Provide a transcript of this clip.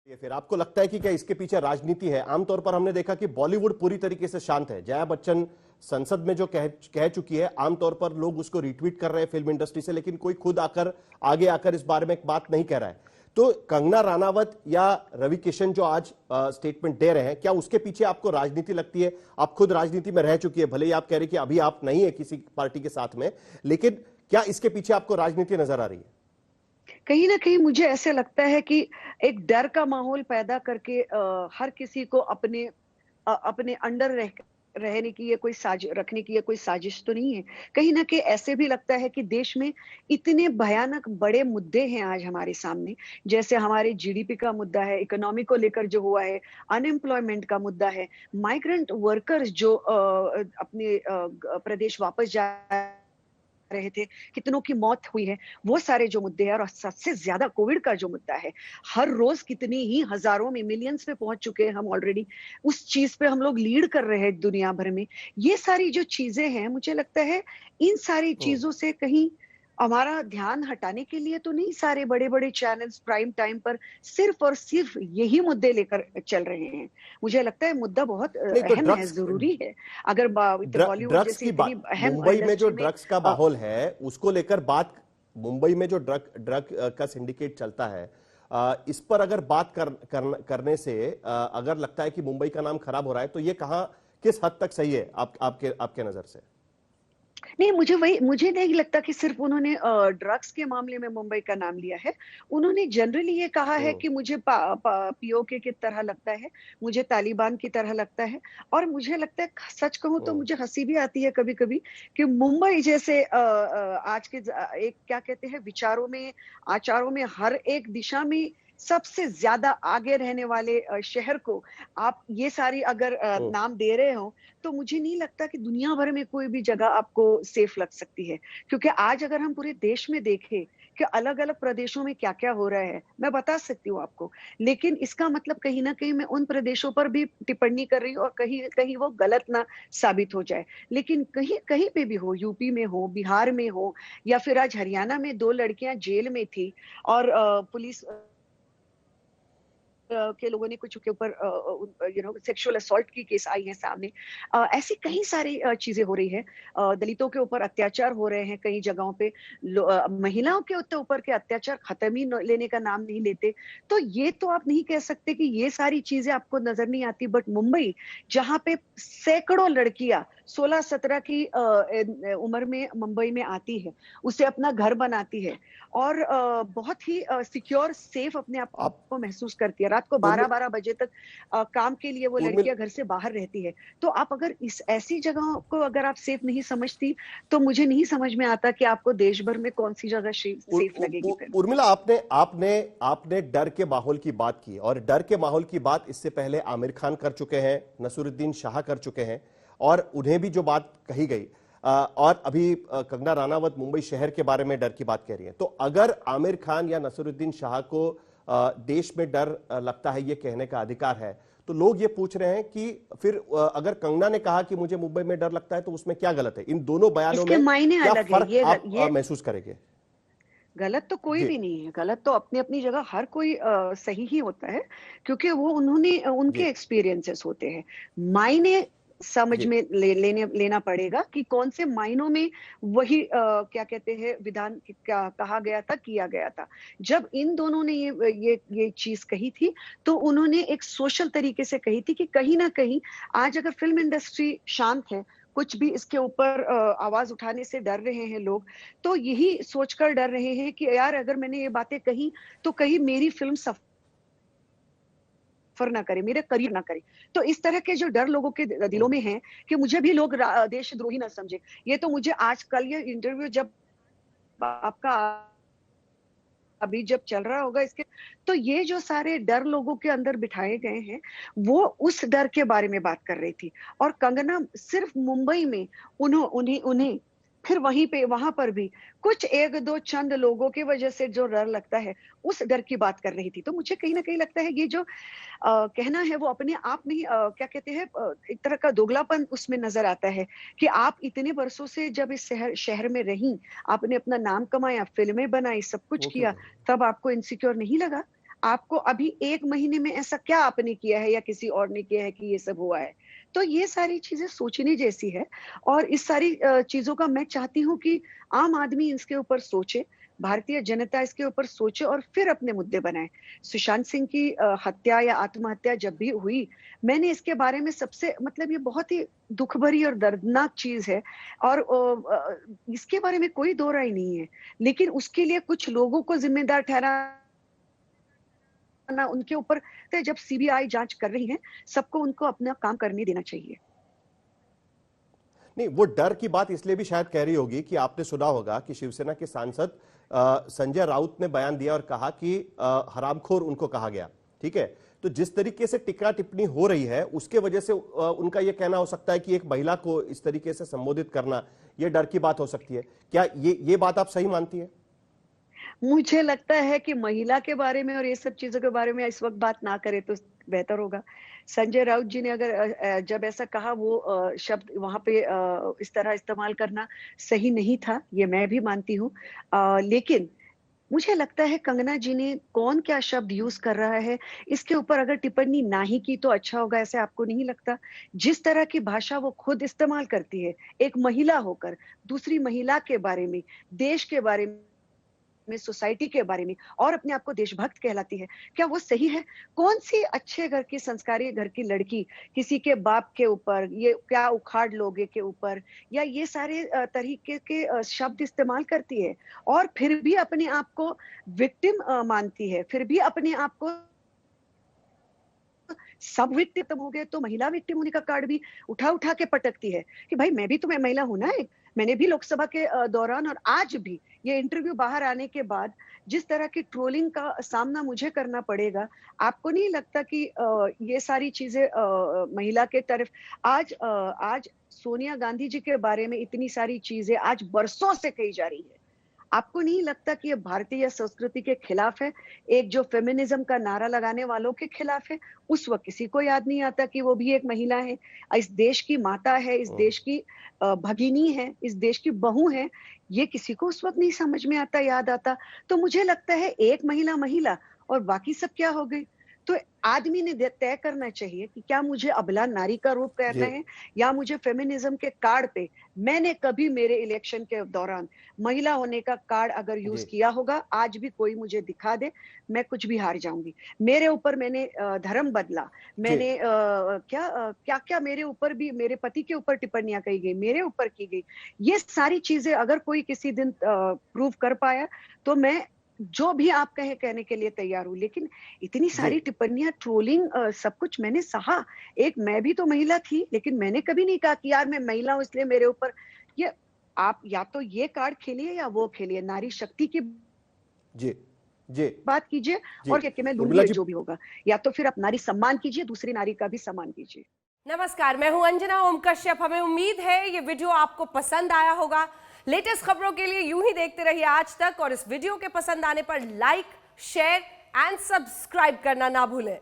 ये फिर आपको लगता है कि क्या इसके पीछे राजनीति है? आमतौर पर हमने देखा कि बॉलीवुड पूरी तरीके से शांत है। जया बच्चन संसद में जो कह चुकी है, आमतौर पर लोग उसको रिट्वीट कर रहे हैं फिल्म इंडस्ट्री से, लेकिन कोई खुद आगे आकर इस बारे में एक बात नहीं कह रहा है। तो कंगना रानावत या रवि किशन जो आज स्टेटमेंट दे रहे हैं, क्या उसके पीछे आपको राजनीति लगती है? आप खुद राजनीति में रह चुकी है, भले ही आप कह रहे कि अभी आप नहीं है किसी पार्टी के साथ में, लेकिन क्या इसके पीछे आपको राजनीति नजर आ रही है? कहीं ना कहीं मुझे ऐसे लगता है कि एक डर का माहौल पैदा करके हर किसी को अपने अंडर रहने की, ये कोई रखने की ये कोई साजिश तो नहीं है। कहीं ना कहीं ऐसे भी लगता है कि देश में इतने भयानक बड़े मुद्दे हैं आज हमारे सामने, जैसे हमारे जीडीपी का मुद्दा है, इकोनॉमी को लेकर जो हुआ है, अनएम्प्लॉयमेंट का मुद्दा है, माइग्रेंट वर्कर्स जो अपने प्रदेश वापस जा रहे थे, कितनों की मौत हुई है, वो सारे जो मुद्दे हैं, और सबसे ज्यादा कोविड का जो मुद्दा है, हर रोज कितनी ही हजारों में, मिलियंस पे पहुंच चुके हैं हम ऑलरेडी, उस चीज पे हम लोग लीड कर रहे हैं दुनिया भर में। ये सारी जो चीजें हैं, मुझे लगता है इन सारी चीजों से कहीं हमारा ध्यान हटाने के लिए तो नहीं सारे बड़े बड़े चैनल्स प्राइम टाइम पर सिर्फ और सिर्फ यही मुद्दे लेकर चल रहे हैं। मुझे लगता है मुद्दा बहुत नहीं तो अहम है, जरूरी है। अगर बॉलीवुड ड्रग्स जैसी की इतनी बात, अहम मुंबई में जो इंडस्ट्री ड्रग्स का माहौल है उसको लेकर बात, मुंबई में जो ड्रग का सिंडिकेट चलता है, इस पर अगर बात करने से अगर लगता है कि मुंबई का नाम खराब हो रहा है, तो ये कहां किस हद तक सही है आपके नजर से? नहीं, मुझे नहीं लगता कि सिर्फ उन्होंने ड्रग्स के मामले में मुंबई का नाम लिया है। उन्होंने जनरली ये कहा है कि मुझे पीओके की तरह लगता है, मुझे तालिबान की तरह लगता है, और मुझे लगता है, सच कहूं तो मुझे हंसी भी आती है कभी कभी कि मुंबई जैसे आज के एक क्या कहते हैं विचारों में, आचारों में, हर एक दिशा में सबसे ज्यादा आगे रहने वाले शहर को आप ये सारी अगर नाम दे रहे हो, तो मुझे नहीं लगता कि दुनिया भर में कोई भी जगह आपको सेफ लग सकती है। क्योंकि आज अगर हम पूरे देश में देखें कि अलग अलग प्रदेशों में क्या क्या हो रहा है, मैं बता सकती हूँ आपको, लेकिन इसका मतलब कहीं ना कहीं मैं उन प्रदेशों पर भी टिप्पणी कर रही हूँ और कहीं कहीं वो गलत ना साबित हो जाए। लेकिन कहीं कहीं पे भी हो, यूपी में हो, बिहार में हो, या फिर आज हरियाणा में 2 लड़कियां जेल में थी और पुलिस के लोगों ने कुछ के ऊपर सेक्सुअल असॉल्ट की केस आई है सामने। ऐसी कई सारी चीजें हो रही है, दलितों के ऊपर अत्याचार हो रहे हैं कई जगहों पे, महिलाओं के ऊपर के अत्याचार खत्म ही लेने का नाम नहीं लेते। तो ये तो आप नहीं कह सकते कि ये सारी चीजें आपको नजर नहीं आती, बट मुंबई जहाँ पे सैकड़ों लड़कियां 16-17 की उम्र में मुंबई में आती है, उसे अपना घर बनाती है और बहुत ही सिक्योर सेफ अपने आप आप को महसूस करती है। रात को 12-12 बजे तक काम के लिए वो उर्मिल लड़कियां घर से बाहर रहती है। तो आप अगर इस ऐसी जगहों को अगर आप सेफ नहीं समझती, तो मुझे नहीं समझ में आता कि आपको देश भर में कौन सी जगह सेफ लगेगी फिर। उर्मिला, आपने आपने आपने डर के माहौल की बात की, और डर के माहौल की बात इससे पहले आमिर खान कर चुके हैं, नसीरुद्दीन शाह कर चुके हैं, और उन्हें भी जो बात कही गई, और अभी कंगना रानावत मुंबई शहर के बारे में डर की बात कह रही है। तो अगर आमिर खान या नसीरुद्दीन शाह को देश में डर लगता है, ये कहने का अधिकार है, तो लोग ये पूछ रहे हैं कि फिर अगर कंगना ने कहा कि मुझे मुंबई में डर लगता है, तो उसमें क्या गलत है? इन दोनों बयानों इसके में मायने क्या अलग है। फर्क आप महसूस करेंगे? गलत तो कोई जी भी नहीं है, गलत तो अपनी अपनी जगह हर कोई सही ही होता है, क्योंकि वो उन्होंने उनके जी एक्सपीरियंसेस होते हैं। मायने समझ जी में लेना पड़ेगा कि कौन से मायनों में वही क्या कहते हैं विधान क्या कहा गया था, किया गया था। जब इन दोनों ने ये चीज कही थी, तो उन्होंने एक सोशल तरीके से कही थी कि कहीं ना कहीं आज अगर फिल्म इंडस्ट्री शांत है, कुछ भी इसके ऊपर आवाज उठाने से डर रहे हैं लोग, तो यही सोचकर डर रहे हैं कि यार अगर मैंने ये बातें कही, तो कहीं मेरी फिल्म सफर ना करे, मेरे करियर ना करे। तो इस तरह के जो डर लोगों के दिलों में है कि मुझे भी लोग देशद्रोही ना समझे। ये तो मुझे आजकल ये इंटरव्यू जब आपका अभी जब चल रहा होगा इसके, तो ये जो सारे डर लोगों के अंदर बिठाए गए हैं, वो उस डर के बारे में बात कर रही थी। और कंगना सिर्फ मुंबई में उन्हें उन्हें फिर वहीं पे वहां पर भी कुछ एक दो चंद लोगों की वजह से जो डर लगता है, उस डर की बात कर रही थी। तो मुझे कहीं ना कहीं लगता है ये जो कहना है वो अपने आप में ही क्या कहते हैं एक तरह का दोगलापन उसमें नजर आता है कि आप इतने वर्षों से जब इस शहर शहर में रही, आपने अपना नाम कमाया, फिल्में बनाई, सब कुछ ओके किया, ओके। तब आपको इनसिक्योर नहीं लगा? आपको अभी 1 महीने में ऐसा क्या आपने किया है या किसी और ने किया है कि ये सब हुआ है? तो ये सारी चीज़ें सोचने जैसी है और इस सारी चीज़ों का मैं चाहती हूँ कि आम आदमी इसके ऊपर सोचे, भारतीय जनता इसके ऊपर सोचे और फिर अपने मुद्दे बनाए। सुशांत सिंह की हत्या या आत्महत्या जब भी हुई, मैंने इसके बारे में सबसे मतलब ये बहुत ही दुःख भरी और दर्दनाक चीज़ है और इसके बारे में कोई दो राय नहीं है। लेकिन उसके लिए कुछ लोगों को ज़िम्मेदार ठहराना उनके ऊपर जब सीबीआई जाँच कर रही है, सबको उनको अपना काम करने देना चाहिए। नहीं, वो डर की बात इसलिए भी शायद कह रही होगी कि आपने सुना होगा कि शिवसेना के सांसद संजय राउत ने बयान दिया और कहा कि हरामखोर उनको कहा गया। ठीक है, तो जिस तरीके से टिक्का टिप्पणी हो रही है उसके वजह से उनका यह कहना हो सकता है कि एक महिला को इस तरीके से संबोधित करना यह डर की बात हो सकती है। क्या ये बात आप सही मानती है? मुझे लगता है कि महिला के बारे में और ये सब चीज़ों के बारे में इस वक़्त बात ना करें तो बेहतर होगा। संजय राउत जी ने अगर जब ऐसा कहा वो शब्द वहाँ पे इस तरह इस्तेमाल करना सही नहीं था, ये मैं भी मानती हूँ। लेकिन मुझे लगता है कंगना जी ने कौन क्या शब्द यूज़ कर रहा है, इसके ऊपर अगर टिप्पणी ना ही की तो अच्छा होगा, ऐसे आपको नहीं लगता? जिस तरह की भाषा वो खुद इस्तेमाल करती है, एक महिला होकर, दूसरी महिला के बारे में, देश के बारे में, सोसाइटी के बारे में और अपने आप को देशभक्त कहलाती है। क्या वो सही है? कौन-सी अच्छे घर की संस्कारी घर की लड़की किसी के बाप के ऊपर, ये क्या उखाड़ लोगे के ऊपर या ये सारे तरीके के शब्द इस्तेमाल करती है और फिर भी अपने आप को विक्टिम मानती है, फिर भी अपने आप को सब विक्टिम हो गए तो महिला विक्टिम होने का कार्ड भी उठा-उठा के पटकती है कि भाई मैं महिला हूँ ना एक। मैंने भी लोकसभा के दौरान और आज भी ये इंटरव्यू बाहर आने के बाद जिस तरह की ट्रोलिंग का सामना मुझे करना पड़ेगा, आपको नहीं लगता कि ये सारी चीज़ें महिला के तरफ आज सोनिया गांधी जी के बारे में इतनी सारी चीज़ें आज बरसों से कही जा रही है। आपको नहीं लगता कि ये भारतीय संस्कृति के खिलाफ है? एक जो फेमिनिज़्म का नारा लगाने वालों के खिलाफ है? उस वक़्त किसी को याद नहीं आता कि वो भी एक महिला है, इस देश की माता है, इस देश की भगिनी है, इस देश की बहू है। ये किसी को उस वक़्त नहीं समझ में आता, याद आता। तो मुझे लगता है एक महिला, महिला और बाकी सब क्या हो गए? तो आदमी ने तय करना चाहिए कि क्या मुझे अबला नारी का रूप करना जी। है या मुझे फेमिनिज्म के कार्ड पे मैंने कभी मेरे इलेक्शन के दौरान महिला होने का कार्ड अगर यूज जी। किया होगा, आज भी कोई मुझे दिखा दे, मैं कुछ भी हार जाऊंगी। मेरे ऊपर मैंने धर्म बदला, जी। मैंने क्या क्या मेरे ऊपर भी मेरे पति के ऊपर टिप्पणियां कही गई, मेरे ऊपर की गई। ये सारी चीजें अगर कोई किसी दिन प्रूव कर पाया तो मैं जो भी आप कहे कहने के लिए तैयार हूँ। लेकिन इतनी जी। सारी टिप्पणियां, ट्रोलिंग, सब कुछ मैंने सहा। एक मैं भी तो महिला थी, लेकिन मैंने कभी नहीं कहा कि यार मैं महिला हूँ इसलिए मेरे ऊपर ये। आप या तो ये कार्ड खेलिए या वो खेलिए, नारी शक्ति की जी। जी। बात कीजिए जी। और कि मैं लूंगी उर्मिला ये जी, जो भी होगा, या तो फिर आप नारी सम्मान कीजिए, दूसरी नारी का भी सम्मान कीजिए। नमस्कार, मैं हूं अंजना ओम कश्यप। हमें उम्मीद है ये वीडियो आपको पसंद आया होगा। लेटेस्ट खबरों के लिए यूं ही देखते रहिए आज तक और इस वीडियो के पसंद आने पर लाइक, शेयर एंड सब्सक्राइब करना ना भूलें।